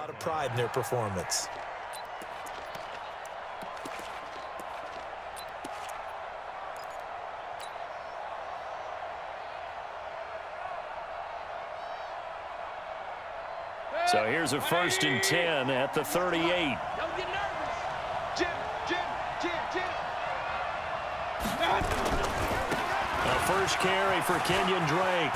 lot of pride in their performance. So here's a 1st and 10 at the 38. Don't get nervous. Jim. A first carry for Kenyon Drake.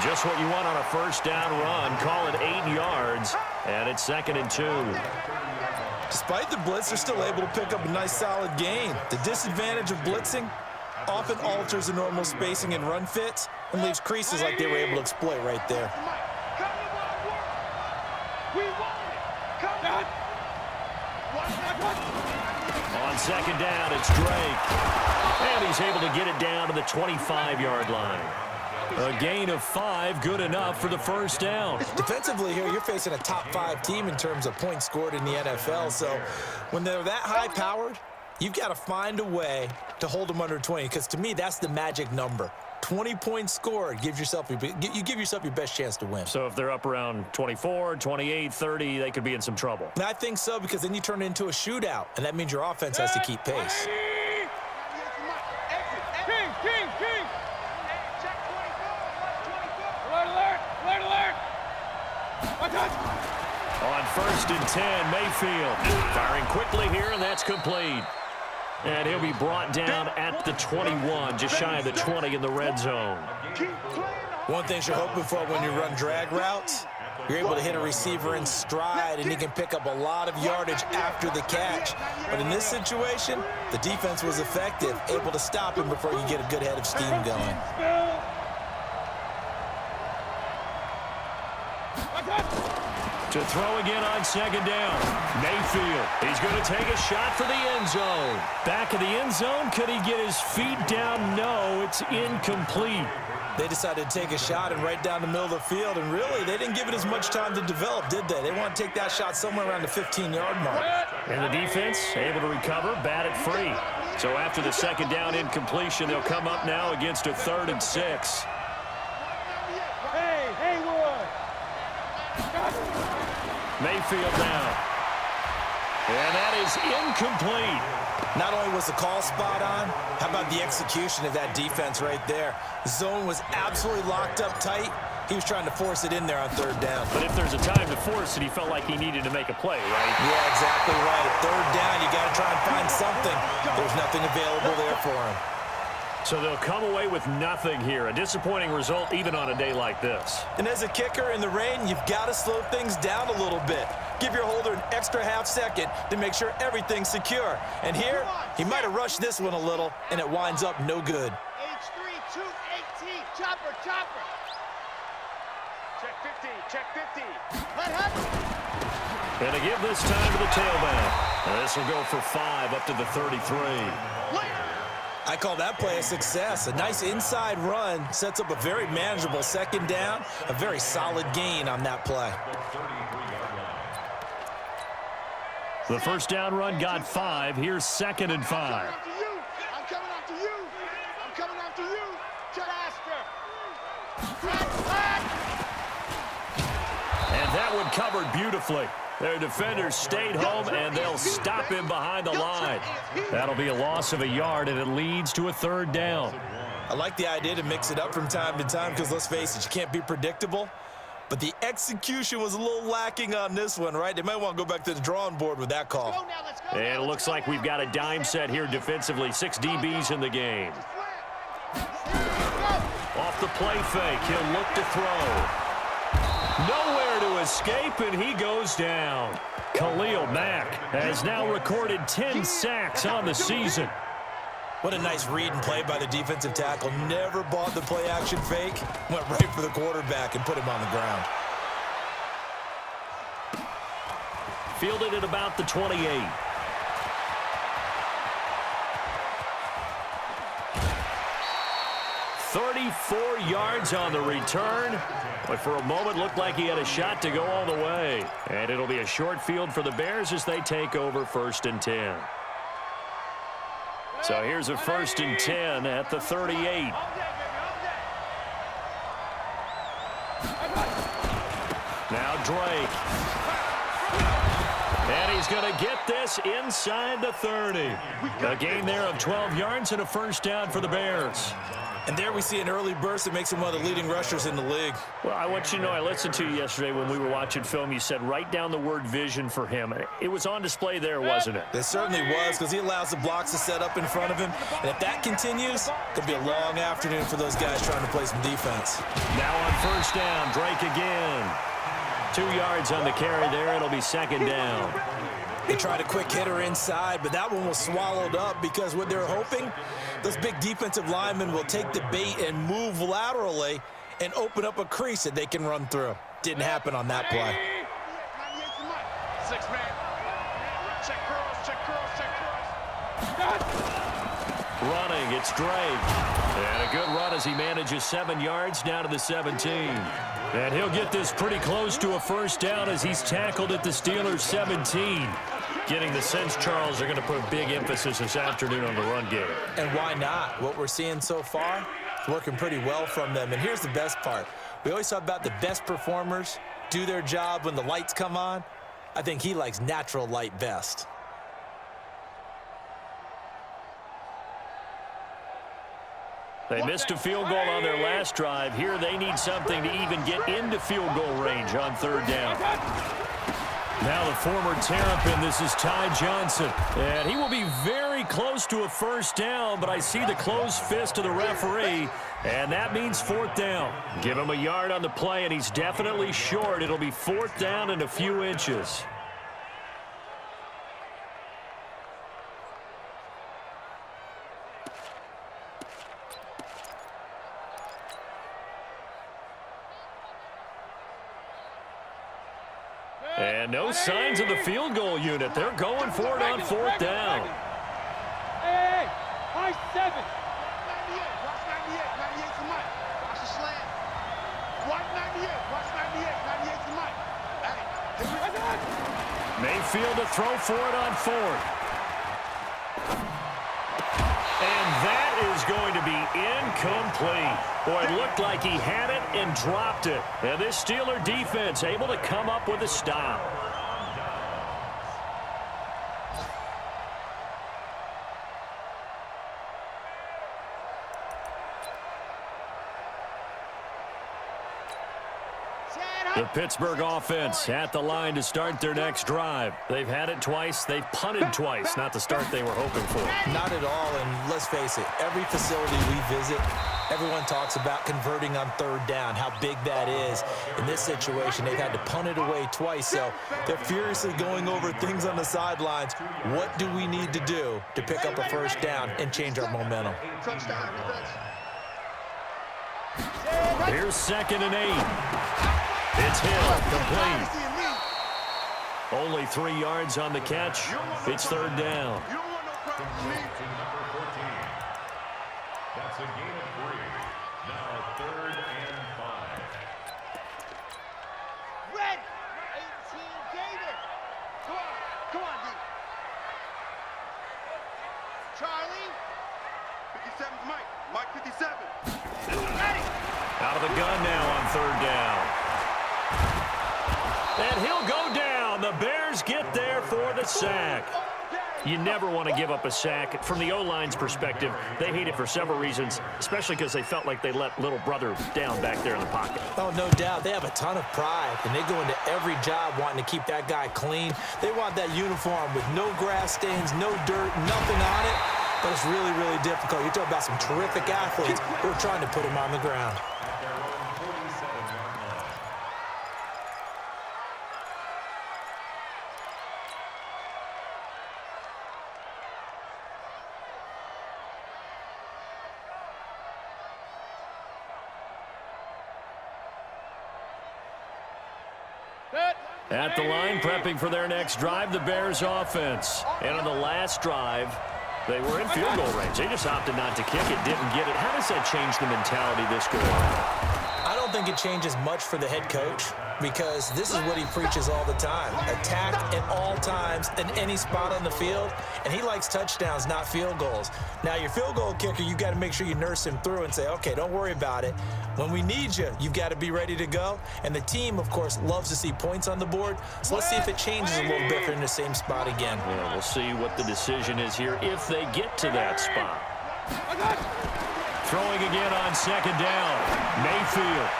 Just what you want on a first down run. Call it 8 yards, and it's 2nd and 2. Despite the blitz, they're still able to pick up a nice solid gain. The disadvantage of blitzing often alters the normal spacing and run fits and leaves creases like they were able to exploit right there. On 2nd down, it's Drake. And he's able to get it down to the 25-yard line. A gain of 5, good enough for the first down. Defensively here, you're facing a top 5 team in terms of points scored in the NFL. So when they're that high-powered, you've got to find a way to hold them under 20, because to me, that's the magic number. 20 points scored, you give yourself your best chance to win. So if they're up around 24, 28, 30, they could be in some trouble. And I think so, because then you turn it into a shootout, and that means your offense has to keep pace. On 1st and 10, Mayfield firing quickly here, and that's complete. And he'll be brought down at the 21, just shy of the 20 in the red zone. One thing you're hoping for when you run drag routes, you're able to hit a receiver in stride, and he can pick up a lot of yardage after the catch. But in this situation, the defense was effective, able to stop him before you get a good head of steam going. To throw again on 2nd down. Mayfield, he's going to take a shot for the end zone. Back of the end zone, could he get his feet down? No, it's incomplete. They decided to take a shot and right down the middle of the field, and really, they didn't give it as much time to develop, did they? They want to take that shot somewhere around the 15-yard mark. And the defense able to recover, bat it free. So after the 2nd down incompletion, they'll come up now against a 3rd and 6. Mayfield now. And that is incomplete. Not only was the call spot on, how about the execution of that defense right there? The zone was absolutely locked up tight. He was trying to force it in there on 3rd down. But if there's a time to force it, he felt like he needed to make a play, right? Yeah, exactly right. 3rd down, you got to try and find something. There's nothing available there for him. So they'll come away with nothing here. A disappointing result even on a day like this. And as a kicker in the rain, you've got to slow things down a little bit. Give your holder an extra half-second to make sure everything's secure. And here, he might have rushed this one a little, and it winds up no good. H3, 218, chopper. Check 50. What happened? And to give this time to the tailback. And this will go for 5 up to the 33. I call that play a success. A nice inside run sets up a very manageable 2nd down, a very solid gain on that play. The first down run got 5. Here's 2nd and 5. I'm coming after you. Jet Aster. And that one covered beautifully. Their defenders stayed home, and they'll stop him behind the line. That'll be a loss of a yard, and it leads to a 3rd down. I like the idea to mix it up from time to time because, let's face it, you can't be predictable. But the execution was a little lacking on this one, right? They might want to go back to the drawing board with that call. And it looks like we've got a dime set here defensively. 6 DBs in the game. Off the play fake, he'll look to throw. Nowhere to escape, and he goes down. Khalil Mack has now recorded 10 sacks on the season. What a nice read and play by the defensive tackle. Never bought the play-action fake. Went right for the quarterback and put him on the ground. Fielded at about the 28. "34 yards on the return, but for a moment looked like he had a shot to go all the way. And it'll be a short field for the Bears as they take over 1st and 10. So here's a 1st and 10 at the 38. Now Drake. And he's going to get this inside the 30. A gain there of 12 yards and a first down for the Bears. And there we see an early burst that makes him one of the leading rushers in the league. Well, I want you to know, I listened to you yesterday when we were watching film. You said write down the word vision for him. It was on display there, wasn't it? It certainly was, because he allows the blocks to set up in front of him. And if that continues, it could be a long afternoon for those guys trying to play some defense. Now on first down, Drake again. 2 yards on the carry there. It'll be second down. They tried a quick hitter inside, but that one was swallowed up because what they're hoping, those big defensive linemen will take the bait and move laterally and open up a crease that they can run through. Didn't happen on that play. 6 man. Check curls, check curls. Running, it's Drake. And a good run as he manages 7 yards down to the 17. And he'll get this pretty close to a first down as he's tackled at the Steelers' 17. Getting the sense, Charles, they're going to put a big emphasis this afternoon on the run game. And why not? What we're seeing so far, it's working pretty well from them. And here's the best part. We always talk about the best performers do their job when the lights come on. I think he likes natural light best. They missed a field goal on their last drive. Here they need something to even get into field goal range on third down. Now the former Terrapin, this is Ty Johnson. And he will be very close to a first down, but I see the closed fist of the referee, and that means fourth down. Give him a yard on the play, and he's definitely short. It'll be fourth down and a few inches. And no signs of the field goal unit. They're going for it on fourth down. Hey, high 7. 98, watch 98, 98 to Mike. Watch the slant. Watch 98, watch 98, 98 to Mike. Hey, Mayfield to throw for it on fourth. And that is going to be incomplete. Boy, it looked like he had it and dropped it. And this Steeler defense able to come up with a stop. The Pittsburgh offense at the line to start their next drive. They've had it twice. They've punted twice. Not the start they were hoping for. Not at all, and let's face it, every facility we visit, everyone talks about converting on third down, how big that is. In this situation, they've had to punt it away twice, so they're furiously going over things on the sidelines. What do we need to do to pick up a first down and change our momentum? Here's 2nd and 8. It's Hill, complete. Only 3 yards on the catch. It's third down. That's a gain of 3. Now 3rd and 5. Red, 18, David. Come on, D. Charlie. 57, Mike 57. Ready. Out of the gun now on third down. And he'll go down. The Bears get there for the sack. You never want to give up a sack. From the O-line's perspective, they hate it for several reasons, especially because they felt like they let little brother down back there in the pocket. Oh, no doubt. They have a ton of pride, and they go into every job wanting to keep that guy clean. They want that uniform with no grass stains, no dirt, nothing on it. But it's really, really difficult. You're talking about some terrific athletes who are trying to put him on the ground. At the line, prepping for their next drive, the Bears offense. And on the last drive, they were in field goal range. They just opted not to kick it, didn't get it. How does that change the mentality this go on? I don't think it changes much for the head coach because this is what he preaches all the time. Attack at all times in any spot on the field, and he likes touchdowns, not field goals. Now, your field goal kicker, you got to make sure you nurse him through and say, okay, don't worry about it. When we need you, you've got to be ready to go. And the team, of course, loves to see points on the board. So let's see if it changes a little bit in the same spot again. Yeah, we'll see what the decision is here if they get to that spot. Throwing again on second down. Mayfield.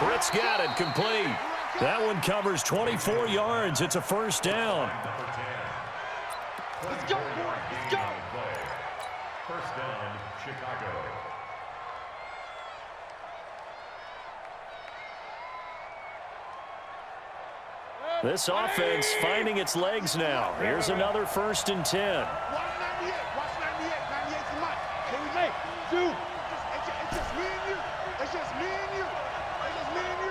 Britt's got it, complete. That one covers 24 yards. It's a first down. Let's go, boys. Let's go. First down, Chicago. This offense finding its legs now. Here's another 1st and 10. Watch 98. Watch 98. 98's the mic. Can we make? Dude. It's just me and you. It's just me and you. It's just me and you.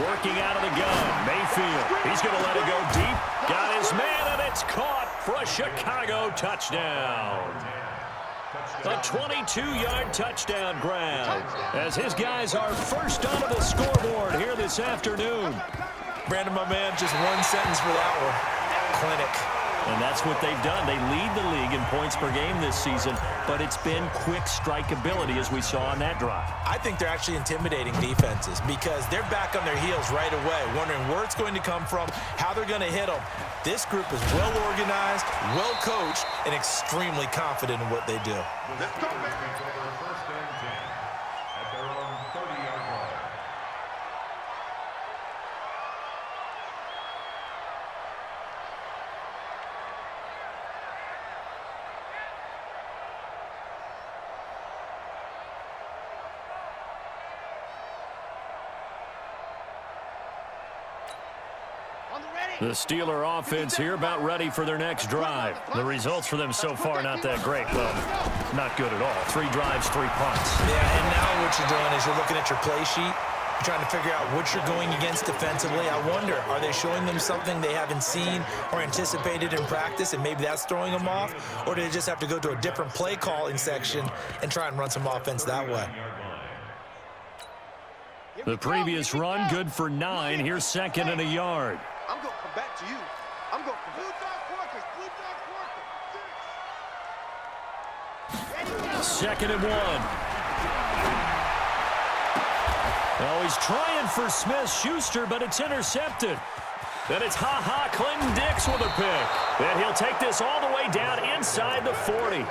Working out of the gun. Mayfield. He's going to let it go deep. Got his man, and it's caught for a Chicago touchdown. A 22-yard touchdown grab as his guys are first onto the scoreboard here this afternoon. Brandon, my man, just one sentence for that one. Clinic. And that's what they've done. They lead the league in points per game this season, but it's been quick strikeability as we saw on that drive. I think they're actually intimidating defenses because they're back on their heels right away, wondering where it's going to come from, how they're going to hit them. This group is well organized, well coached, and extremely confident in what they do. Let's go, baby. First and 10 at their own 30-yard line. The Steeler offense here about ready for their next drive. The results for them so far not that great. Well, not good at all. 3 drives, 3 punts. Yeah, and now what you're doing is you're looking at your play sheet. You're trying to figure out what you're going against defensively. I wonder, are they showing them something they haven't seen or anticipated in practice, and maybe that's throwing them off? Or do they just have to go to a different play calling section and try and run some offense that way? The previous run, good for 9. Here's 2nd and a yard. I'm going to come back to you. I'm going to come back. Blue dog quarters. 2nd and 1. Oh, he's trying for Smith-Schuster, but it's intercepted. Then it's Clinton Dix with a pick. And he'll take this all the way down inside the 40.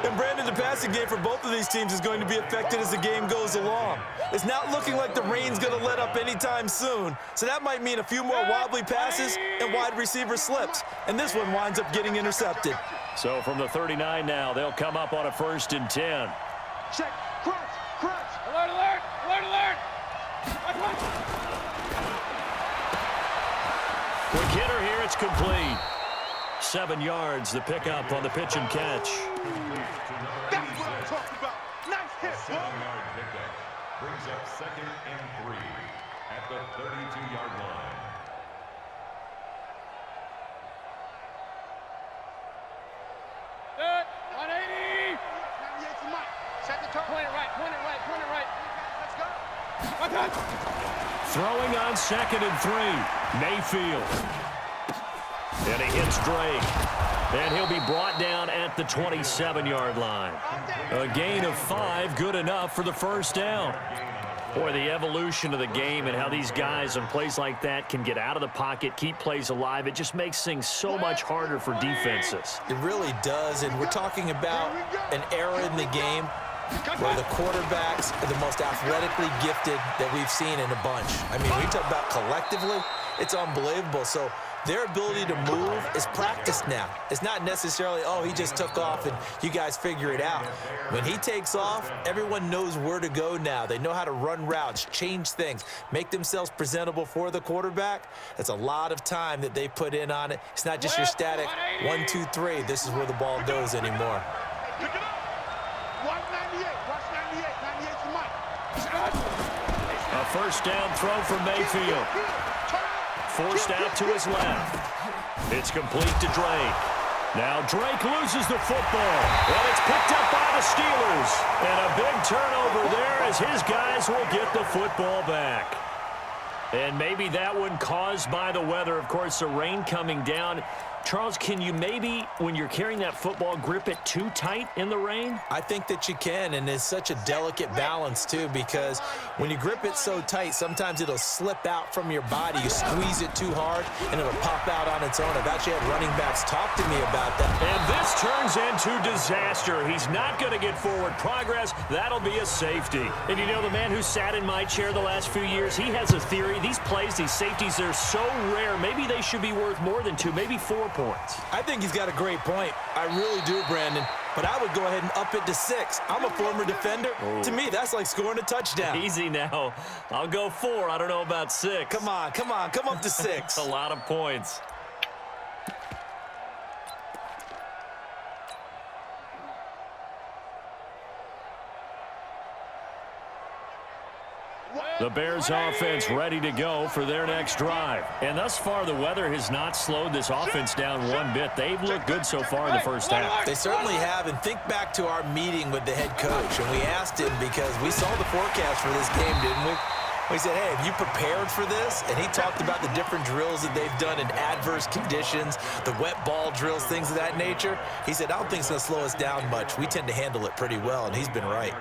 And Brandon, the passing game for both of these teams is going to be affected as the game goes along. It's not looking like the rain's going to let up anytime soon, so that might mean a few more wobbly passes and wide receiver slips. And this one winds up getting intercepted. So from the 39 now, they'll come up on a 1st and 10. Check. Crunch. Crunch. Alert, alert. Alert, alert. Quick hitter here. It's complete. 7 yards, the pickup on the pitch and catch. That's what I'm talking about. Nice hit, boy. 7-yard pickup brings up 2nd and 3 at the 32-yard line. Good. 180. 98 to Mike. Set the turn. Point it right. Point it right. Point it right. Let's go. Throwing on 2nd and 3. Mayfield. And he hits Drake. And he'll be brought down at the 27-yard line. A gain of 5, good enough for the first down. Boy, the evolution of the game and how these guys on plays like that can get out of the pocket, keep plays alive, it just makes things so much harder for defenses. It really does, and we're talking about an era in the game where the quarterbacks are the most athletically gifted that we've seen in a bunch. I mean, we talk about collectively, it's unbelievable. So their ability to move is practiced now. It's not necessarily, oh, he just took off and you guys figure it out. When he takes off, everyone knows where to go now. They know how to run routes, change things, make themselves presentable for the quarterback. That's a lot of time that they put in on it. It's not just your static 1, 2, 3. This is where the ball goes anymore. Pick it up. Watch 98. Watch 98. 98 to Mike. A first down throw from Mayfield. Forced out to his left. It's complete to Drake. Now Drake loses the football. And it's picked up by the Steelers. And a big turnover there as his guys will get the football back. And maybe that one caused by the weather. Of course, the rain coming down. Charles, can you maybe, when you're carrying that football, grip it too tight in the rain? I think that you can, and it's such a delicate balance, too, because when you grip it so tight, sometimes it'll slip out from your body. You squeeze it too hard, and it'll pop out on its own. I've actually had running backs talk to me about that. And this turns into disaster. He's not going to get forward progress. That'll be a safety. And you know, the man who sat in my chair the last few years, he has a theory. These plays, these safeties, they're so rare. Maybe they should be worth more than 2, maybe 4 points. I think he's got a great point. I really do, Brandon. But I would go ahead and up it to 6. I'm a former defender. To me, that's like scoring a touchdown. Easy now. I'll go 4. I don't know about 6. Come on. Come up to 6. A lot of points. The Bears offense ready to go for their next drive. And thus far, the weather has not slowed this offense down one bit. They've looked good so far in the first half. They certainly have. And think back to our meeting with the head coach. And we asked him, because we saw the forecast for this game, didn't we? We said, hey, have you prepared for this? And he talked about the different drills that they've done in adverse conditions, the wet ball drills, things of that nature. He said, I don't think it's going to slow us down much. We tend to handle it pretty well, and he's been right.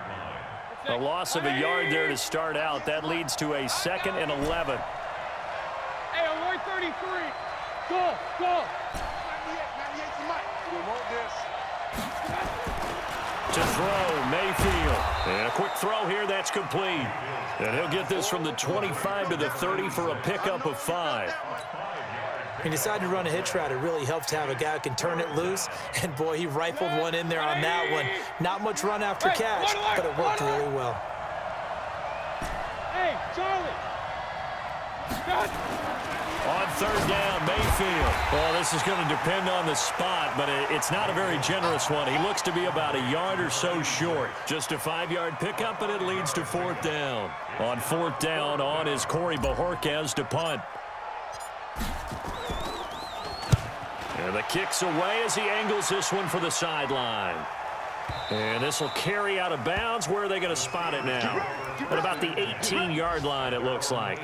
A loss of a yard there to start out. That leads to a 2nd and 11. Hey, on line 33. Go. 98 to Mike. We want this. To throw, Mayfield. And a quick throw here, that's complete. And he'll get this from the 25 to the 30 for a pickup of 5. He decided to run a hitch route. It really helps to have a guy who can turn it loose. And, boy, he rifled one in there on that one. Not much run after catch, but it worked really well. Hey, Charlie. On 3rd down, Mayfield. Well, this is going to depend on the spot, but it's not a very generous one. He looks to be about a yard or so short. Just a 5-yard pickup, and it leads to 4th down. On 4th down, on is Corey Bojorquez to punt. And the kick's away as he angles this one for the sideline. And this will carry out of bounds. Where are they going to spot it now? At about the 18-yard line, it looks like.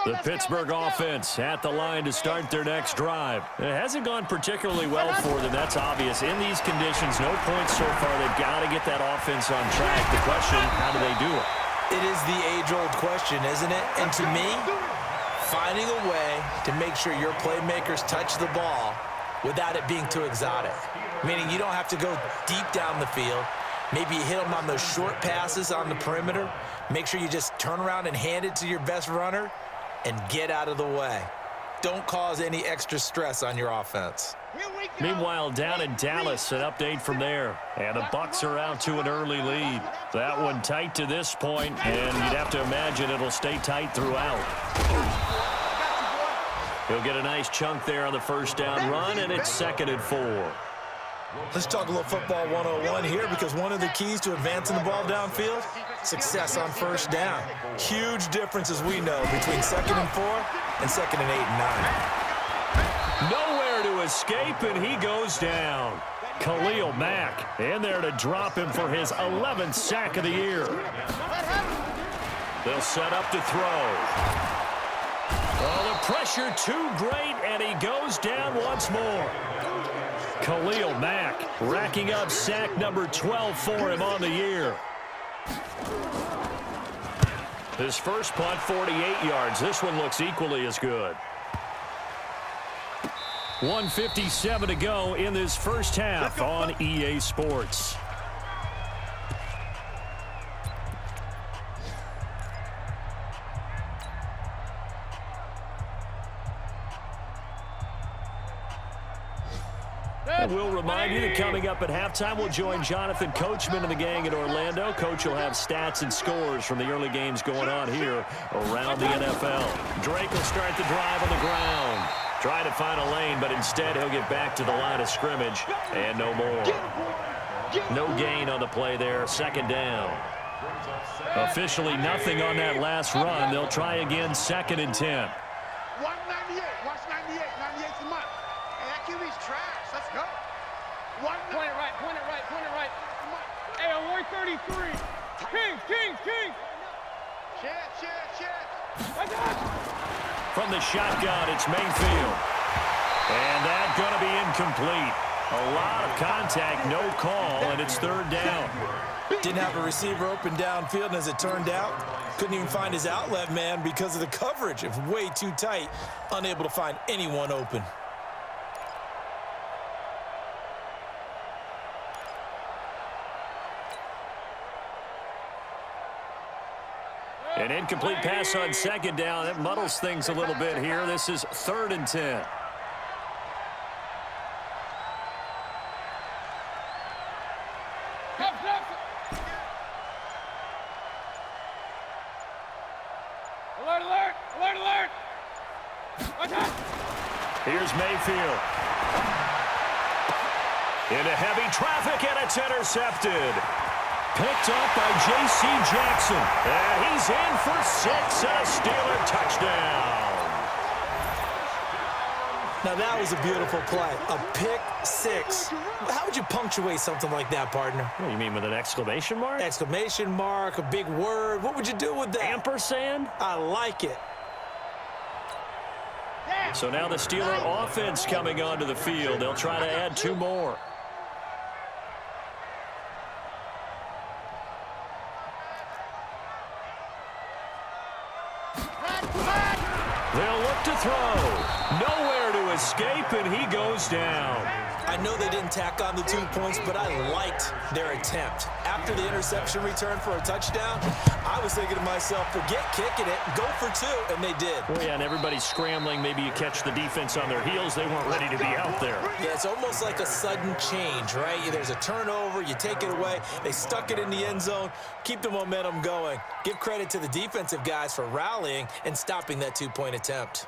The Pittsburgh offense at the line to start their next drive. It hasn't gone particularly well for them. That's obvious. In these conditions, no points so far. They've got to get that offense on track. The question, how do they do it? It is the age-old question, isn't it? And to me, finding a way to make sure your playmakers touch the ball without it being too exotic. Meaning you don't have to go deep down the field. Maybe you hit them on those short passes on the perimeter. Make sure you just turn around and hand it to your best runner and get out of the way. Don't cause any extra stress on your offense. Meanwhile, down in Dallas, an update from there. And the Bucks are out to an early lead. That one tight to this point, and you'd have to imagine it'll stay tight throughout. He'll get a nice chunk there on the 1st down run, and it's 2nd and 4. Let's talk a little football 101 here, because one of the keys to advancing the ball downfield, success on 1st down. Huge difference, as we know, between 2nd and 4 and 2nd and 8 and 9. Nowhere to escape, and he goes down. Khalil Mack in there to drop him for his 11th sack of the year. They'll set up to throw. Oh, the pressure too great, and he goes down once more. Khalil Mack racking up sack number 12 for him on the year. His first punt, 48 yards. This one looks equally as good. 1:57 to go in this first half on EA Sports. And we'll remind you that coming up at halftime, we'll join Jonathan Coachman and the gang in Orlando. Coach will have stats and scores from the early games going on here around the NFL. Drake will start the drive on the ground. Try to find a lane, but instead he'll get back to the line of scrimmage and no more. No gain on the play there. Second down. Officially nothing on that last run. They'll try again, 2nd and 10. Watch 98. Watch 98. 98's the mark. Hey, that QB's trash. Let's go. Point it right. Point it right. Point it right. Hey, on 133. King. Shit. From the shotgun, it's Mayfield. And that's going to be incomplete. A lot of contact, no call, and it's 3rd down. Didn't have a receiver open downfield, and as it turned out, couldn't even find his outlet man because of the coverage. It was way too tight, unable to find anyone open. An incomplete pass on 2nd down. That muddles things a little bit here. This is 3rd and 10. Alert! Here's Mayfield. Into heavy traffic, and it's intercepted. Picked up by J.C. Jackson. And he's in for 6 and a Steeler touchdown. Now that was a beautiful play. A pick 6. How would you punctuate something like that, partner? What do you mean, with an exclamation mark? Exclamation mark, a big word. What would you do with that? Ampersand? I like it. So now the Steeler offense coming onto the field. They'll try to add 2 more. They'll look to throw. Nowhere to escape, and he goes down. I know they didn't tack on the 2 points, but I liked their attempt. After the interception return for a touchdown, I was thinking to myself, forget kicking it, go for 2, and they did. Well, yeah, and everybody's scrambling. Maybe you catch the defense on their heels. They weren't ready to be out there. Yeah, it's almost like a sudden change, right? There's a turnover, you take it away, they stuck it in the end zone, keep the momentum going. Give credit to the defensive guys for rallying and stopping that 2-point attempt.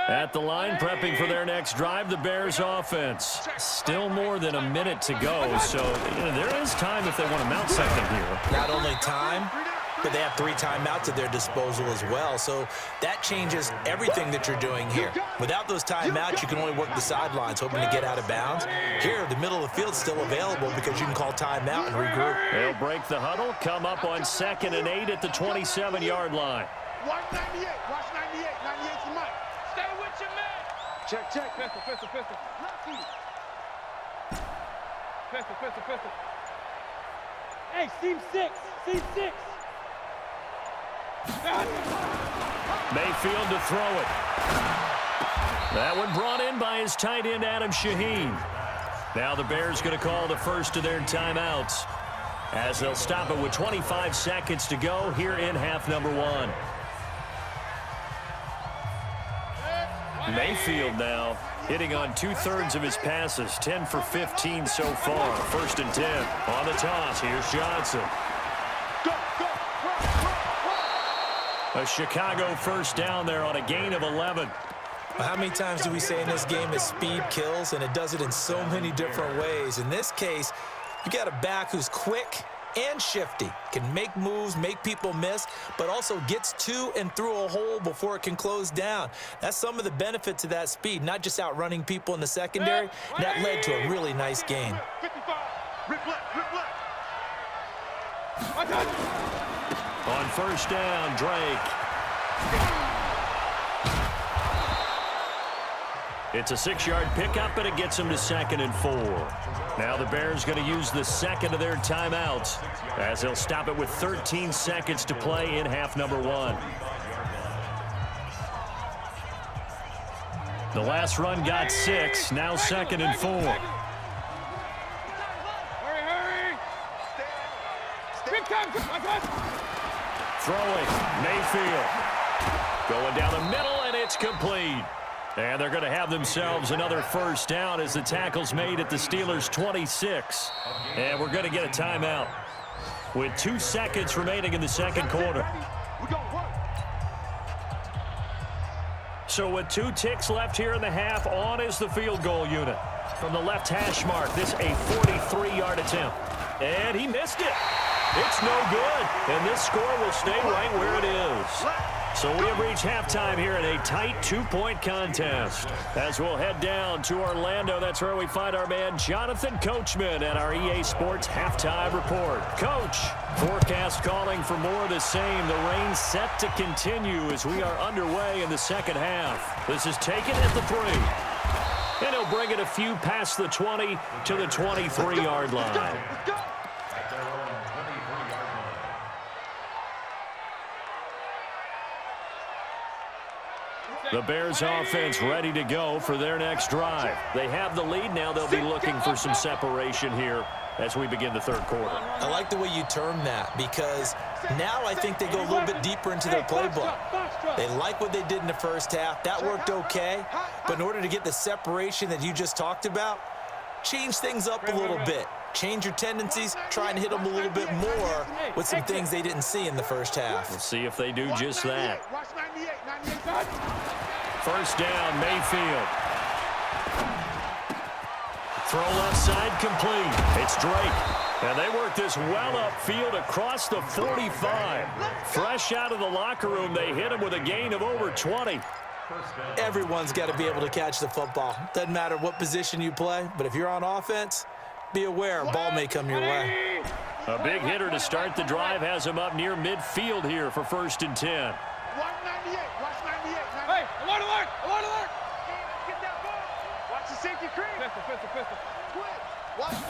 At the line, prepping for their next drive, the Bears offense. Still more than a minute to go, so there is time if they want to mount something here. Not only time, but they have 3 timeouts at their disposal as well, so that changes everything that you're doing here. Without those timeouts, you can only work the sidelines, hoping to get out of bounds. Here, the middle of the field's still available because you can call timeout and regroup. They'll break the huddle, come up on 2nd and 8 at the 27-yard line. Watch 98. Watch 98. 98's the mark. Stay with your man. Check. Pistol. Pistol. Hey, seam 6. Mayfield to throw it. That one brought in by his tight end, Adam Shaheen. Now the Bears going to call the first of their timeouts as they'll stop it with 25 seconds to go here in half number 1. Mayfield now hitting on 2/3 of his passes, 10 for 15 so far. 1st and 10 on the toss. Here's Johnson. A Chicago first down there on a gain of 11. How many times do we say in this game that speed kills, and it does it in so many different ways? In this case, you got a back who's quick and shifty, can make moves, make people miss, but also gets to and through a hole before it can close down. That's some of the benefit to that speed, not just outrunning people in the secondary. That led to a really nice gain. 55. Rip left. On first down, Drake. It's a 6-yard pickup, and it gets him to 2nd and 4. Now the Bears going to use the second of their timeouts as they'll stop it with 13 seconds to play in half number 1. The last run got 6, now 2nd and 4. Hurry. Big time. Throwing, Mayfield. Going down the middle, and it's complete. And they're going to have themselves another first down as the tackle's made at the Steelers' 26. And we're going to get a timeout with 2 seconds remaining in the second quarter. We go work. So with 2 ticks left here in the half, on is the field goal unit. From the left hash mark, this a 43-yard attempt. And he missed it. It's no good. And this score will stay right where it is. So we have reached halftime here in a tight 2-point contest. As we'll head down to Orlando, that's where we find our man Jonathan Coachman at our EA Sports Halftime Report. Coach, forecast calling for more of the same. The rain set to continue as we are underway in the second half. This is taken at the 3. And he'll bring it a few past the 20 to the 23-yard line. The Bears offense ready to go for their next drive. They have the lead now. They'll be looking for some separation here as we begin the third quarter. I like the way you term that because now I think they go a little bit deeper into their playbook. They like what they did in the first half. That worked okay. But in order to get the separation that you just talked about, change things up a little bit. Change your tendencies, try and hit them a little bit more with some things they didn't see in the first half. We'll see if they do just that. First down, Mayfield. Throw left side complete. It's Drake. And they work this well upfield across the 45. Fresh out of the locker room, they hit him with a gain of over 20. Everyone's got to be able to catch the football. Doesn't matter what position you play, but if you're on offense, be aware a ball may come your way. A big hitter to start the drive has him up near midfield here for 1st and 10. 198. Watch 98. Hey, alert, alert, alert, alert. Get that ball. Watch the safety cream. Pistol. Watch.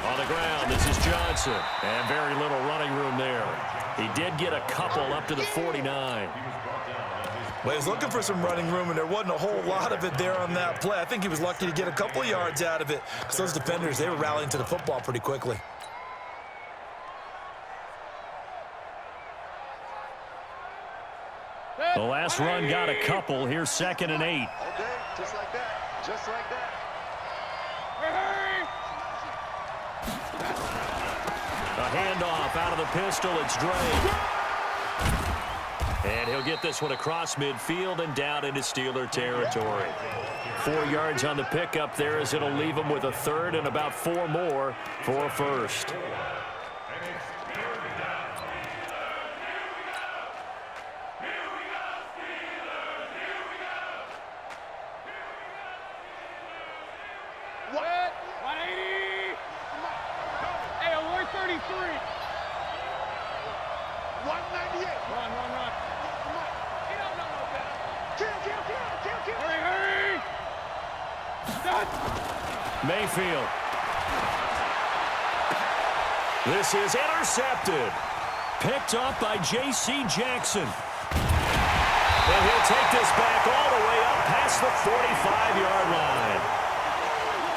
On the ground, this is Johnson. And very little running room there. He did get a couple up to the 49. Well, he was looking for some running room, and there wasn't a whole lot of it there on that play. I think he was lucky to get a couple of yards out of it because those defenders, they were rallying to the football pretty quickly. The last run got a couple. Here's 2nd and 8. Okay, just like that. Just like that. A handoff out of the pistol. It's Drake. And he'll get this one across midfield and down into Steeler territory. 4 yards on the pickup there as it'll leave him with a 3rd and about 4 more for a 1st. What? 180. Hey, alert 33. 198. Run. He don't know no better. Kill. Hurry. Done. Mayfield. This is intercepted. Picked off by J.C. Jackson. And he'll take this back all the way up past the 45-yard line.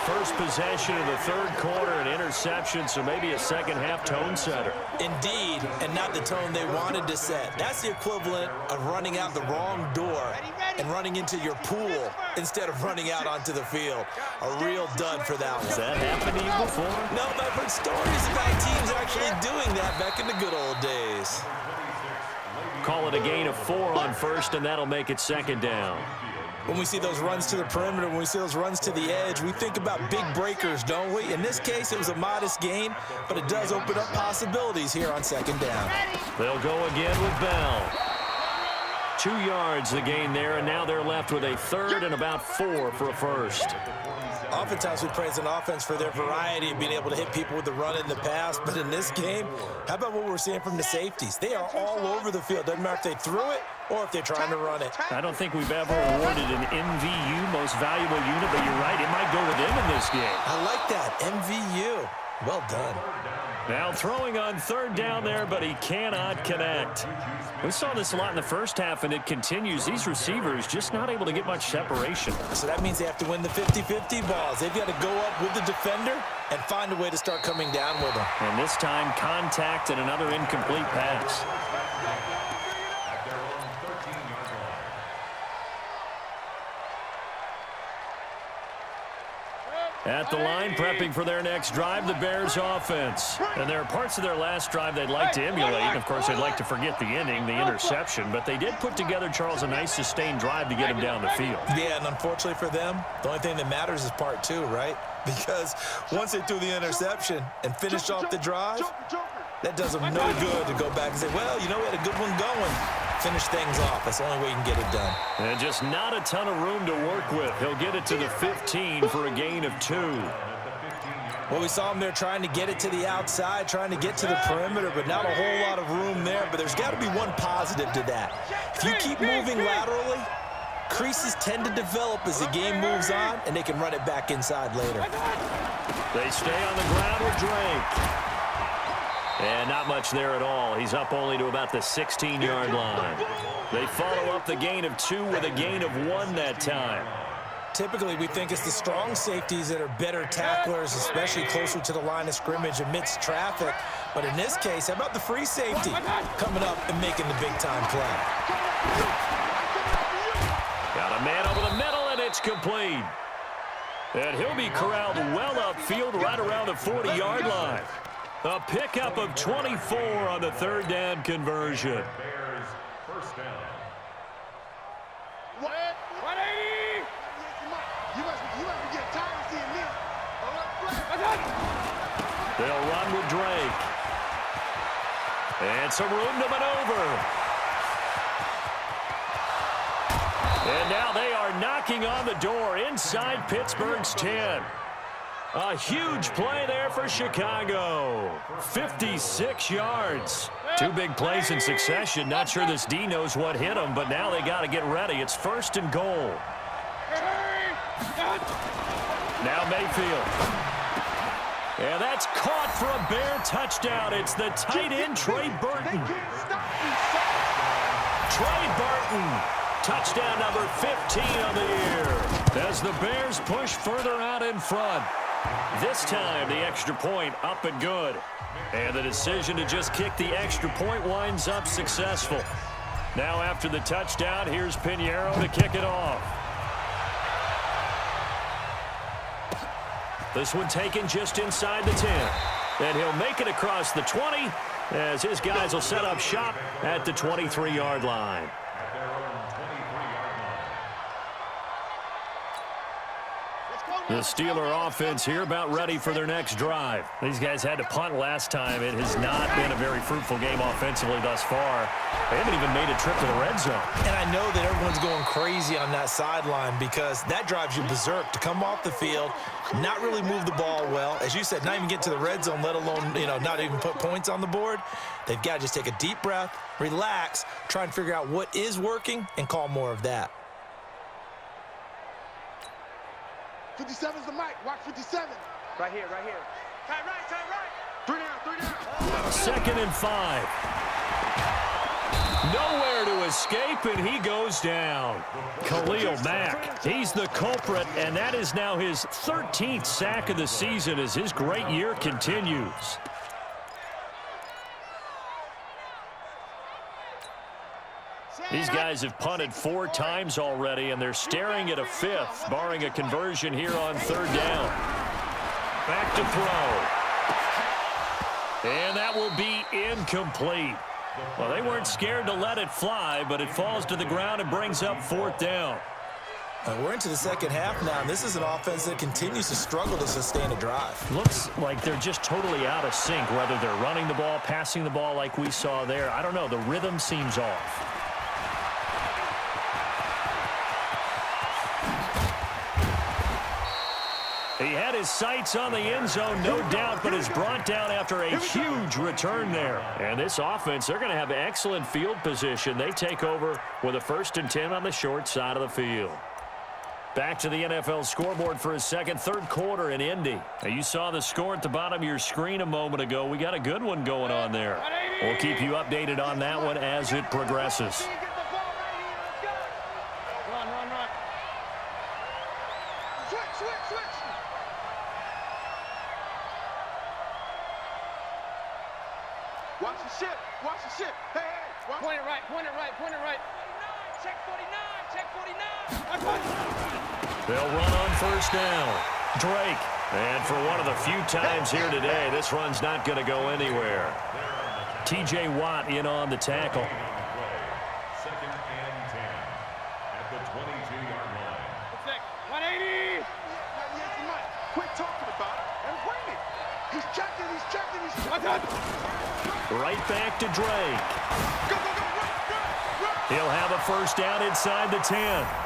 First possession of the third quarter, an interception, so maybe a second-half tone setter. Indeed, and not the tone they wanted to set. That's the equivalent of running out the wrong door and running into your pool instead of running out onto the field. A real dud for that one. Has that happened to you before? No, but I've heard stories about teams actually doing that back in the good old days. Call it a gain of 4 on 1st, and that'll make it 2nd down. When we see those runs to the perimeter, when we see those runs to the edge, we think about big breakers, don't we? In this case, it was a modest gain, but it does open up possibilities here on 2nd down. They'll go again with Bell. 2 yards the gain there, and now they're left with a 3rd and about 4 for a 1st. Oftentimes we praise an offense for their variety of being able to hit people with the run in the pass, but in this game, how about what we're seeing from the safeties? They are all over the field. Doesn't matter if they threw it or if they're trying to run it. I don't think we've ever awarded an MVU, most valuable unit, but you're right, it might go with them in this game. I like that, MVU. Well done. Now throwing on 3rd down there, but he cannot connect. We saw this a lot in the first half, and it continues. These receivers just not able to get much separation. So that means they have to win the 50-50 balls. They've got to go up with the defender and find a way to start coming down with them. And this time, contact and another incomplete pass. At the line, prepping for their next drive, the Bears offense. And there are parts of their last drive they'd like to emulate. And, of course, they'd like to forget the inning, the interception. But they did put together, Charles, a nice sustained drive to get him down the field. Yeah, and unfortunately for them, the only thing that matters is part two, right? Because once they threw the interception and finished off the drive, that does them no good to go back and say, well, you know, we had a good one going. Finish things off. That's the only way you can get it done. And just not a ton of room to work with. He'll get it to the 15 for a gain of 2. Well, we saw him there trying to get it to the outside, trying to get to the perimeter, but not a whole lot of room there. But there's got to be one positive to that. If you keep moving laterally, creases tend to develop as the game moves on, and they can run it back inside later. They stay on the ground with Drake. And not much there at all. He's up only to about the 16-yard line. They follow up the gain of 2 with a gain of 1 that time. Typically, we think it's the strong safeties that are better tacklers, especially closer to the line of scrimmage amidst traffic. But in this case, how about the free safety coming up and making the big-time play? Got a man over the middle, and it's complete. And he'll be corralled well upfield right around the 40-yard line. A pickup of 24 on the third down conversion. Bears first down. 180! You must be getting tired of seeing this. They'll run with Drake. And some room to maneuver. And now they are knocking on the door inside Pittsburgh's 10. A huge play there for Chicago. 56 yards. 2 big plays in succession. Not sure this D knows what hit him, but now they got to get ready. It's 1st and goal. Now Mayfield. And that's caught for a Bear touchdown. It's the tight end, Trey Burton. Trey Burton. Touchdown number 15 on the year. As the Bears push further out in front. This time, the extra point up and good. And the decision to just kick the extra point winds up successful. Now after the touchdown, here's Pinheiro to kick it off. This one taken just inside the 10. And he'll make it across the 20 as his guys will set up shop at the 23-yard line. The Steeler offense here about ready for their next drive. These guys had to punt last time. It has not been a very fruitful game offensively thus far. They haven't even made a trip to the red zone. And I know that everyone's going crazy on that sideline because that drives you berserk to come off the field, not really move the ball well. As you said, not even get to the red zone, let alone, not even put points on the board. They've got to just take a deep breath, relax, try and figure out what is working, and call more of that. 57's the mic. Watch 57. Right here, right here. Tight right. 3 down. 2nd and 5. Nowhere to escape, and he goes down. Khalil Mack, he's the culprit, and that is now his 13th sack of the season as his great year continues. These guys have punted 4 times already, and they're staring at a 5th, barring a conversion here on 3rd down. Back to throw. And that will be incomplete. Well, they weren't scared to let it fly, but it falls to the ground and brings up 4th down. We're into the second half now, and this is an offense that continues to struggle to sustain a drive. Looks like they're just totally out of sync, whether they're running the ball, passing the ball like we saw there. I don't know. The rhythm seems off. He had his sights on the end zone, no doubt, but is brought down after a huge return there. And this offense, they're going to have excellent field position. They take over with a 1st and 10 on the short side of the field. Back to the NFL scoreboard for his third quarter in Indy. Now, you saw the score at the bottom of your screen a moment ago. We got a good one going on there. We'll keep you updated on that one as it progresses. Watch the ship. Hey. Point it right. Check 49. They'll run on 1st down. Drake. And for one of the few times here today, this run's not going to go anywhere. T.J. Watt in on the tackle. Second and 10 at the 22-yard line. 180. Quit talking about it and bring it. He's checking. Right back to Drake. Go, run. He'll have a first down inside the 10.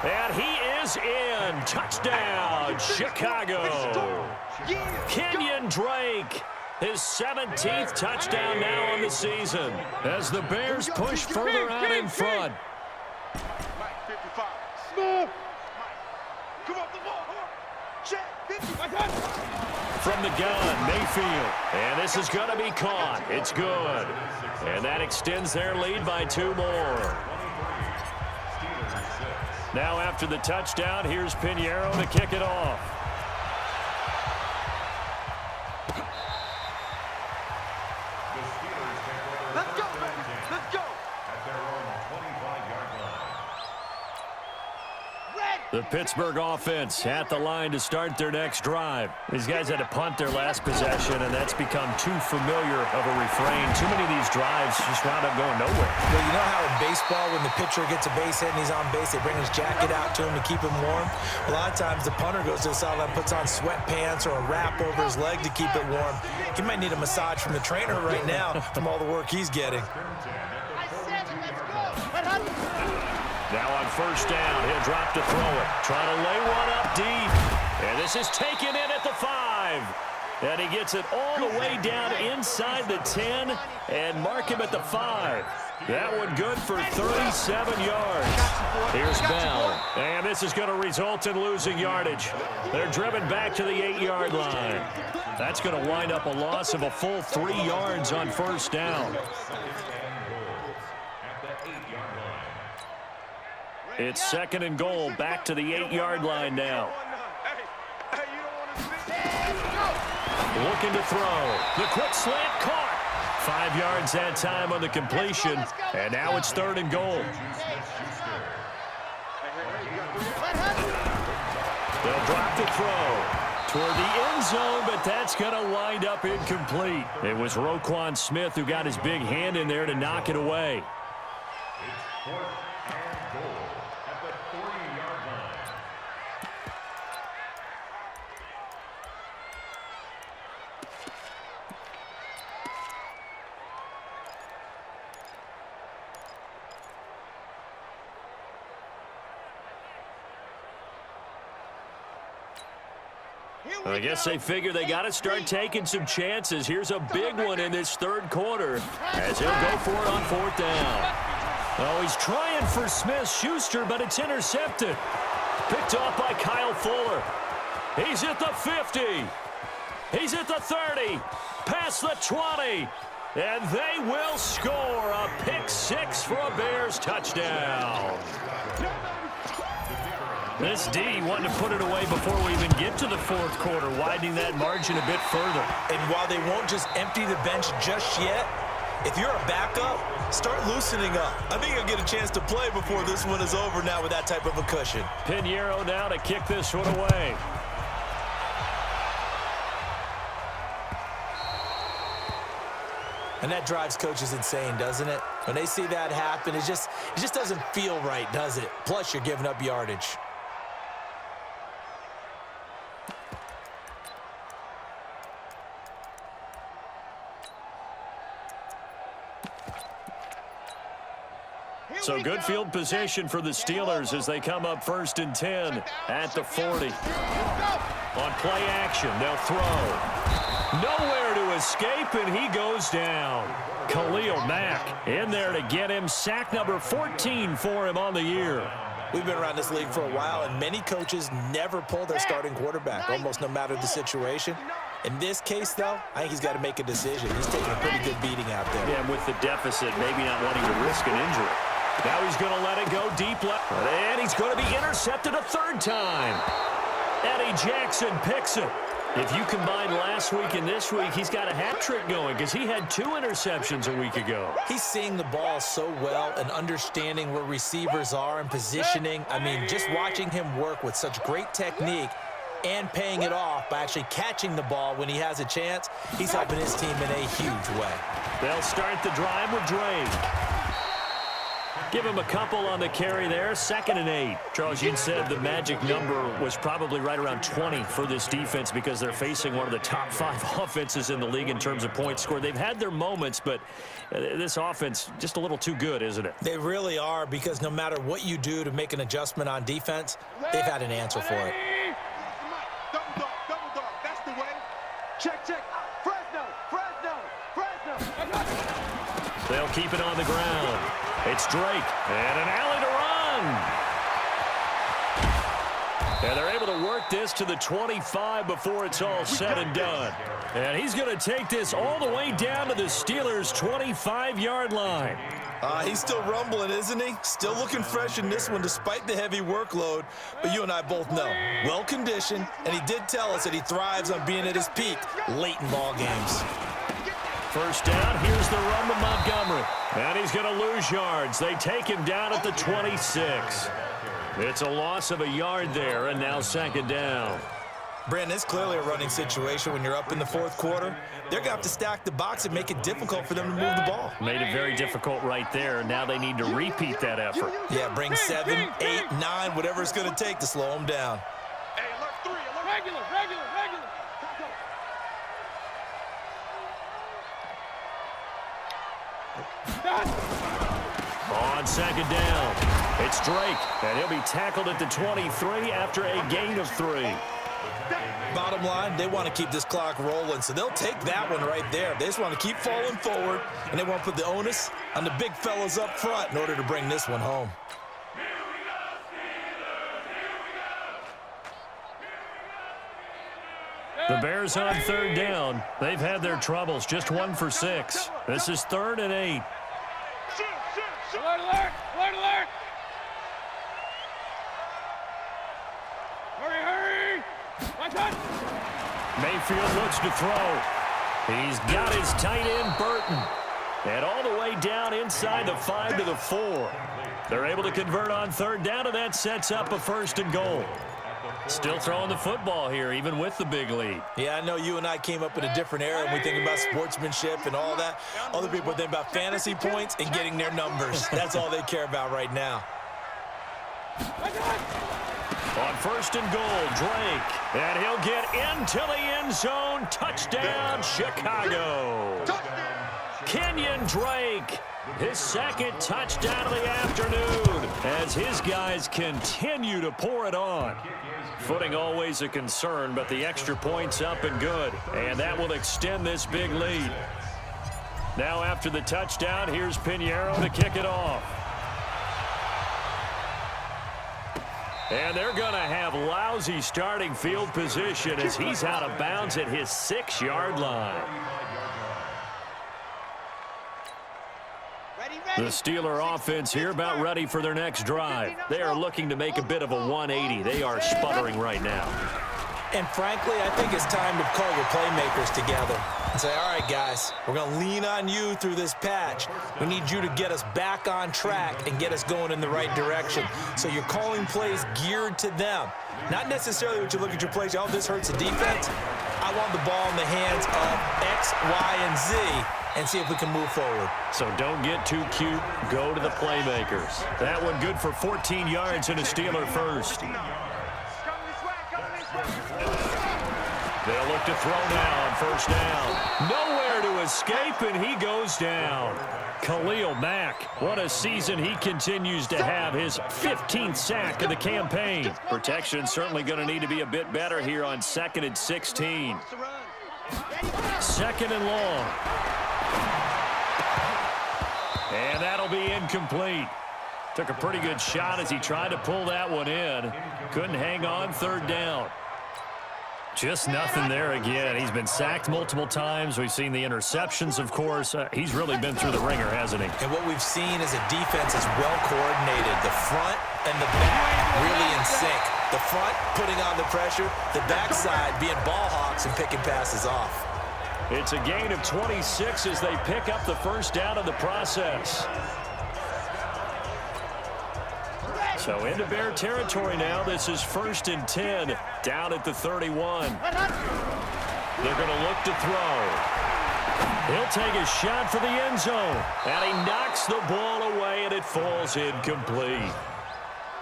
And he is in. Touchdown, Chicago. Kenyon Drake, his 17th touchdown now on the season as the Bears push further out in front. Mike, 55. Smooth. Come off the ball. Check. 50. From the gun, Mayfield. And this is going to be caught. It's good. And that extends their lead by 2 more. Now after the touchdown, here's Pinheiro to kick it off. Let's go, baby. Let's go. At their own 25-yard line. The Pittsburgh offense at the line to start their next drive. These guys had to punt their last possession, and that's become too familiar of a refrain. Too many of these drives just wound up going nowhere. Well, you know how in baseball, when the pitcher gets a base hit and he's on base, they bring his jacket out to him to keep him warm? A lot of times the punter goes to the sideline, puts on sweatpants or a wrap over his leg to keep it warm. He might need a massage from the trainer right now from all the work he's getting. I said it. Let's go. Now on first down, he'll drop to throw it. Trying to lay one up deep. And this is taken in at the 5. And he gets it all the way down inside the 10 and mark him at the 5. That one good for 37 yards. Here's Bell. And this is going to result in losing yardage. They're driven back to the 8-yard line. That's going to wind up a loss of a full 3 yards on first down. It's second and goal, back to the 8-yard line now. Looking to throw. The quick slant caught. 5 yards that time on the completion, and now it's third and goal. They'll drop the throw toward the end zone, but that's going to wind up incomplete. It was Roquan Smith who got his big hand in there to knock it away. It's fourth and goal at the 30-yard line. I guess they figure they got to start taking some chances. Here's a big one in this third quarter as he'll go for it on fourth down. Oh, he's trying for Smith-Schuster, but it's intercepted. Picked off by Kyle Fuller. He's at the 50. He's at the 30. Past the 20. And they will score a pick six for a Bears touchdown. This D wanting to put it away before we even get to the fourth quarter, widening that margin a bit further. And while they won't just empty the bench just yet, if you're a backup, start loosening up. I think you'll get a chance to play before this one is over now with that type of a cushion. Pinheiro now to kick this one away. And that drives coaches insane, doesn't it? When they see that happen, it just doesn't feel right, does it? Plus, you're giving up yardage. So good field position for the Steelers as they come up first and 10 at the 40. On play action, they'll throw. Nowhere to escape, and he goes down. Khalil Mack in there to get him. Sack number 14 for him on the year. We've been around this league for a while, and many coaches never pull their starting quarterback, almost no matter the situation. In this case, though, I think he's got to make a decision. He's taking a pretty good beating out there. Yeah, with the deficit, maybe not wanting to risk an injury. Now he's going to let it go deep left. And he's going to be intercepted a third time. Eddie Jackson picks it. If you combine last week and this week, he's got a hat trick going because he had 2 interceptions a week ago. He's seeing the ball so well and understanding where receivers are and positioning. I mean, just watching him work with such great technique, and paying it off by actually catching the ball when he has a chance. He's helping his team in a huge way. They'll start the drive with Drake. Give him a couple on the carry there. 2nd and 8. Charles, you said the magic number was probably right around 20 for this defense because they're facing one of the top 5 offenses in the league in terms of points scored. They've had their moments, but this offense just a little too good, isn't it? They really are, because no matter what you do to make an adjustment on defense, they've had an answer for it. Double dog. That's the way. Check. Fresno. They'll keep it on the ground. It's Drake, and an alley to run. And they're able to work this to the 25 before it's all said and done. And he's going to take this all the way down to the Steelers' 25-yard line. He's still rumbling, isn't he? Still looking fresh in this one despite the heavy workload. But you and I both know, well-conditioned, and he did tell us that he thrives on being at his peak late in ball games. First down, here's the run to Montgomery. And he's going to lose yards. They take him down at the 26. It's a loss of a yard there, and now 2nd down. Brandon, it's clearly a running situation when you're up in the 4th quarter. They're going to have to stack the box and make it difficult for them to move the ball. Made it very difficult right there. Now they need to repeat that effort. Yeah, bring 7, 8, 9, whatever it's going to take to slow them down. Hey, alert 3. Regular. On 2nd down, it's Drake, and he'll be tackled at the 23 after a gain of 3. Bottom line, they want to keep this clock rolling, so they'll take that one right there. They just want to keep falling forward, and they want to put the onus on the big fellas up front in order to bring this one home. The Bears on 3rd down. They've had their troubles, just 1 for 6. This is 3rd and 8. Alert! Hurry! Mayfield looks to throw. He's got his tight end, Burton. And all the way down inside the 5 to the 4. They're able to convert on 3rd down, and that sets up a 1st and goal. Still throwing the football here, even with the big lead. Yeah, I know you and I came up in a different era, and we think about sportsmanship and all that. Other people think about fantasy points and getting their numbers. That's all they care about right now. On 1st and goal, Drake. And he'll get into the end zone. Touchdown, Chicago. Kenyon Drake, his 2nd touchdown of the afternoon as his guys continue to pour it on. Footing always a concern, but the extra point's up and good. And that will extend this big lead. Now after the touchdown, here's Pinheiro to kick it off. And they're going to have lousy starting field position as he's out of bounds at his 6-yard line. The Steeler offense here about ready for their next drive. They are looking to make a bit of a 180. They are sputtering right now. And frankly, I think it's time to call your playmakers together and say, all right, guys, we're going to lean on you through this patch. We need you to get us back on track and get us going in the right direction. So you're calling plays geared to them. Not necessarily what you look at your plays, oh, this hurts the defense. I want the ball in the hands of X, Y, and Z and see if we can move forward. So don't get too cute. Go to the playmakers. That one good for 14 yards and a Steeler first. They'll look to throw now on 1st down. Nowhere to escape, and he goes down. Khalil Mack, what a season he continues to have. His 15th sack of the campaign. Protection certainly going to need to be a bit better here on 2nd and 16. 2nd and long. And that'll be incomplete. Took a pretty good shot as he tried to pull that one in. Couldn't hang on 3rd down. Just nothing there again. He's been sacked multiple times. We've seen the interceptions, of course. He's really been through the ringer, hasn't he? And what we've seen is a defense is well coordinated. The front and the back really in sync. The front putting on the pressure, the backside being ball hawks and picking passes off. It's a gain of 26 as they pick up the 1st down in the process. So into Bear territory now. This is 1st and 10 down at the 31. They're going to look to throw. He'll take a shot for the end zone. And he knocks the ball away, and it falls incomplete.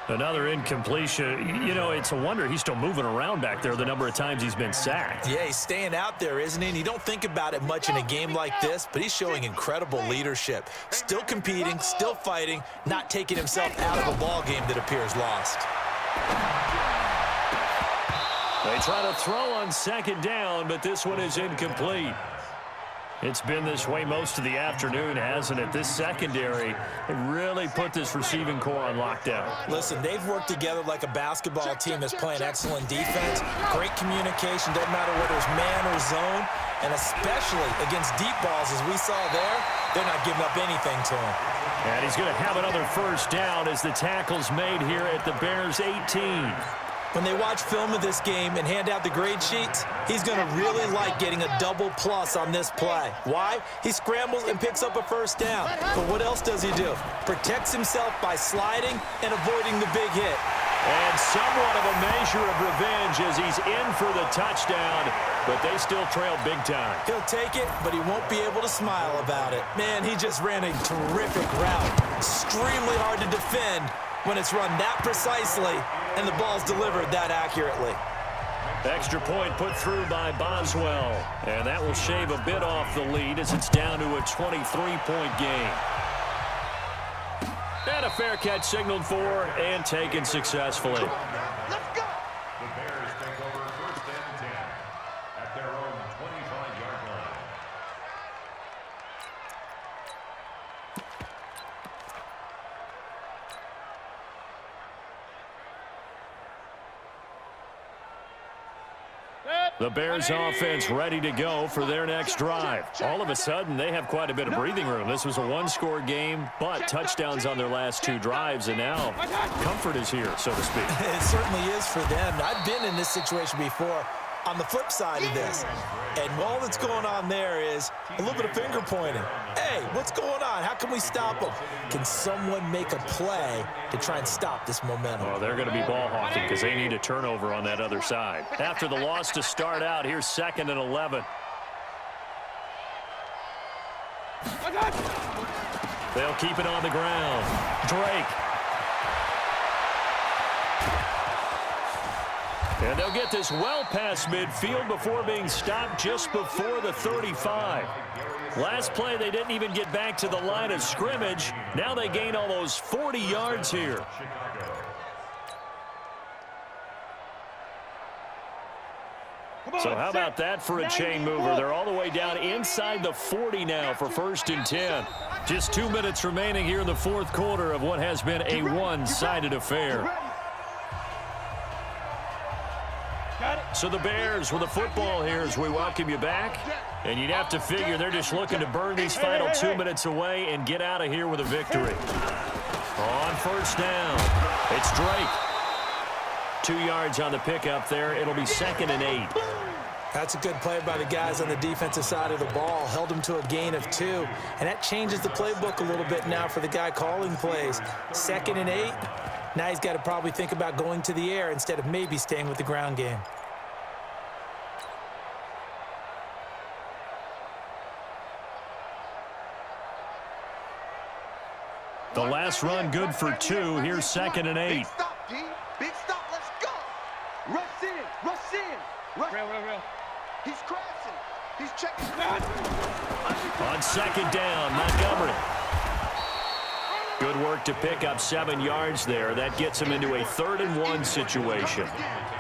Another incompletion. You know, it's a wonder he's still moving around back there the number of times he's been sacked. Yeah, he's staying out there, isn't he? And you don't think about it much in a game like this, but he's showing incredible leadership. Still competing, still fighting, not taking himself out of a ball game that appears lost. They try to throw on 2nd down, but this one is incomplete. It's been this way most of the afternoon, hasn't it? This secondary really put this receiving core on lockdown. Listen, they've worked together like a basketball team that's playing excellent defense. Great communication, doesn't matter whether it's man or zone. And especially against deep balls, as we saw there, they're not giving up anything to him. And he's going to have another 1st down as the tackle's made here at the Bears' 18. When they watch film of this game and hand out the grade sheets, he's going to really like getting a double plus on this play. Why? He scrambles and picks up a 1st down. But what else does he do? Protects himself by sliding and avoiding the big hit. And somewhat of a measure of revenge as he's in for the touchdown, but they still trail big time. He'll take it, but he won't be able to smile about it. Man, he just ran a terrific route. Extremely hard to defend when it's run that precisely and the ball's delivered that accurately. Extra point put through by Boswell, and that will shave a bit off the lead as it's down to a 23-point game. And a fair catch signaled for and taken successfully. Let's go. The Bears take over 1st and 10 at their own 25-yard line. The Bears offense ready to go for their next drive. All of a sudden, they have quite a bit of breathing room. This was a one-score game, but touchdowns on their last 2 drives, and now comfort is here, so to speak. It certainly is for them. I've been in this situation before on the flip side of this. And all that's going on there is a little bit of finger pointing. Hey, what's going on? How can we stop them? Can someone make a play to try and stop this momentum? Oh, they're going to be ball hawking because they need a turnover on that other side. After the loss to start out, here's 2nd and 11. They'll keep it on the ground. Drake. And they'll get this well past midfield before being stopped just before the 35. Last play, they didn't even get back to the line of scrimmage. Now they gain almost 40 yards here. So how about that for a chain mover? They're all the way down inside the 40 now for 1st and 10. Just 2 minutes remaining here in the 4th quarter of what has been a one-sided affair. So the Bears with the football here as we welcome you back. And you'd have to figure they're just looking to burn these final 2 minutes away and get out of here with a victory. On 1st down, it's Drake. 2 yards on the pickup there. It'll be 2nd and 8. That's a good play by the guys on the defensive side of the ball. Held them to a gain of 2. And that changes the playbook a little bit now for the guy calling plays. 2nd and 8. Now he's got to probably think about going to the air instead of maybe staying with the ground game. The last run good for 2. Here's 2nd and 8. Big stop, D. Big stop. Let's go. Rush in. Rush in. Rush. Real. He's crashing. He's checking. On 2nd down, Montgomery. Good work to pick up 7 yards there. That gets him into a 3rd and 1 situation.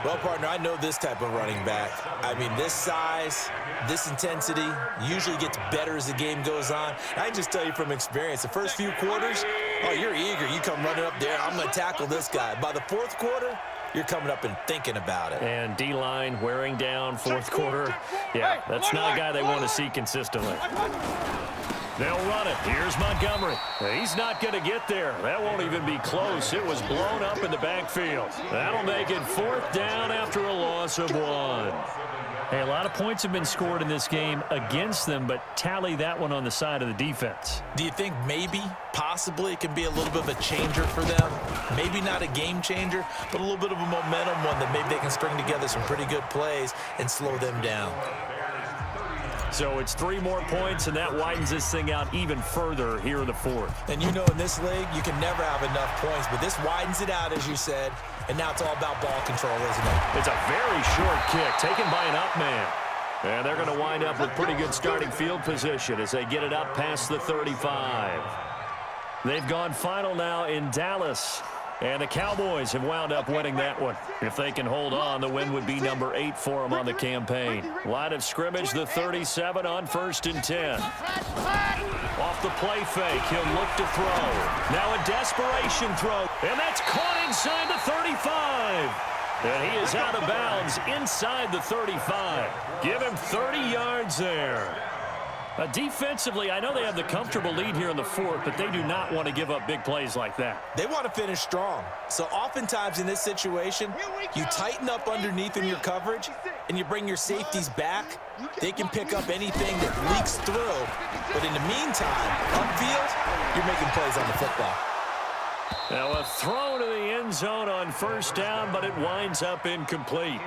Well, partner, I know this type of running back. I mean, this size, this intensity usually gets better as the game goes on. I can just tell you from experience, the first few quarters, oh, you're eager. You come running up there, I'm going to tackle this guy. By the 4th quarter, you're coming up and thinking about it. And D-line wearing down 4th quarter. Yeah, that's not a guy they want to see consistently. They'll run it. Here's Montgomery. He's not going to get there. That won't even be close. It was blown up in the backfield. That'll make it 4th down after a loss of 1. Hey, a lot of points have been scored in this game against them, but tally that one on the side of the defense. Do you think maybe, possibly, it can be a little bit of a changer for them? Maybe not a game changer, but a little bit of a momentum one that maybe they can string together some pretty good plays and slow them down. So it's 3 more points, and that widens this thing out even further here in the 4th. And you know in this league, you can never have enough points, but this widens it out, as you said, and now it's all about ball control, isn't it? It's a very short kick taken by an up man. And they're going to wind up with pretty good starting field position as they get it up past the 35. They've gone final now in Dallas. And the Cowboys have wound up winning that one. If they can hold on, the win would be number 8 for them on the campaign. Line of scrimmage, the 37 on 1st and 10. Off the play fake, he'll look to throw. Now a desperation throw, and that's caught inside the 35. And he is out of bounds inside the 35. Give him 30 yards there. Defensively, I know they have the comfortable lead here in the 4th, but they do not want to give up big plays like that. They want to finish strong. So oftentimes in this situation, you tighten up underneath in your coverage, and you bring your safeties back. They can pick up anything that leaks through. But in the meantime, upfield, you're making plays on the football. Now a throw to the end zone on 1st down, but it winds up incomplete.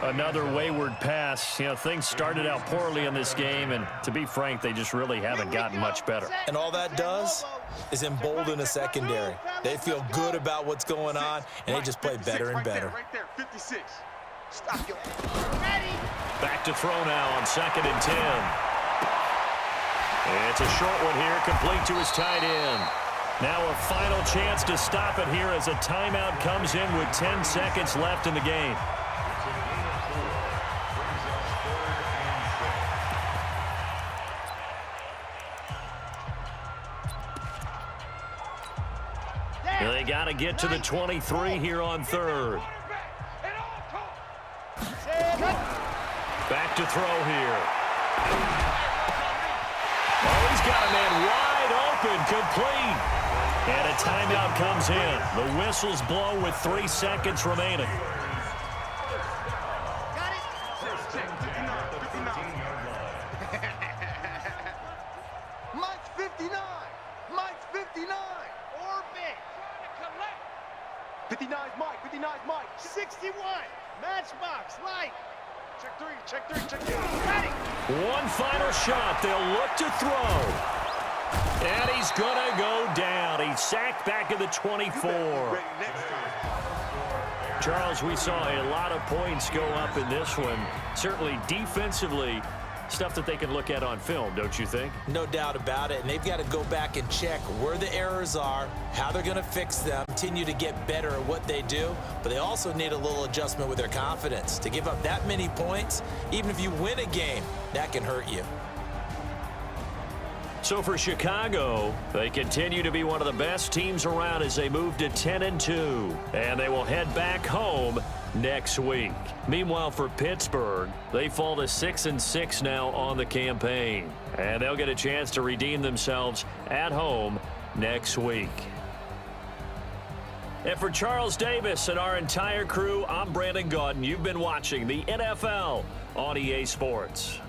Another wayward pass. You know, things started out poorly in this game, and to be frank, they just really haven't gotten much better. And all that does is embolden a secondary. They feel good about what's going on, and they just play better and better. Back to throw now on 2nd and 10. It's a short one here, complete to his tight end. Now a final chance to stop it here as a timeout comes in with 10 seconds left in the game. They got to get to the 23 here on 3rd. Back to throw here. Oh, he's got a man wide open, complete. And a timeout comes in. The whistles blow with 3 seconds remaining. Mike's 59. Mike's 59. Orbit. 59's Mike. 59's Mike. 61. Matchbox. Light. Check 3. Check 3. Check 3. Ready. One final shot. They'll look to throw. And he's going to go down. He's sacked back at the 24. Charles, we saw a lot of points go up in this one. Certainly defensively, stuff that they can look at on film, don't you think? No doubt about it. And they've got to go back and check where the errors are, how they're going to fix them, continue to get better at what they do. But they also need a little adjustment with their confidence. To give up that many points, even if you win a game, that can hurt you. So for Chicago, they continue to be one of the best teams around as they move to 10-2. And they will head back home next week. Meanwhile, for Pittsburgh, they fall to 6-6 now on the campaign. And they'll get a chance to redeem themselves at home next week. And for Charles Davis and our entire crew, I'm Brandon Gaudin. You've been watching the NFL on EA Sports.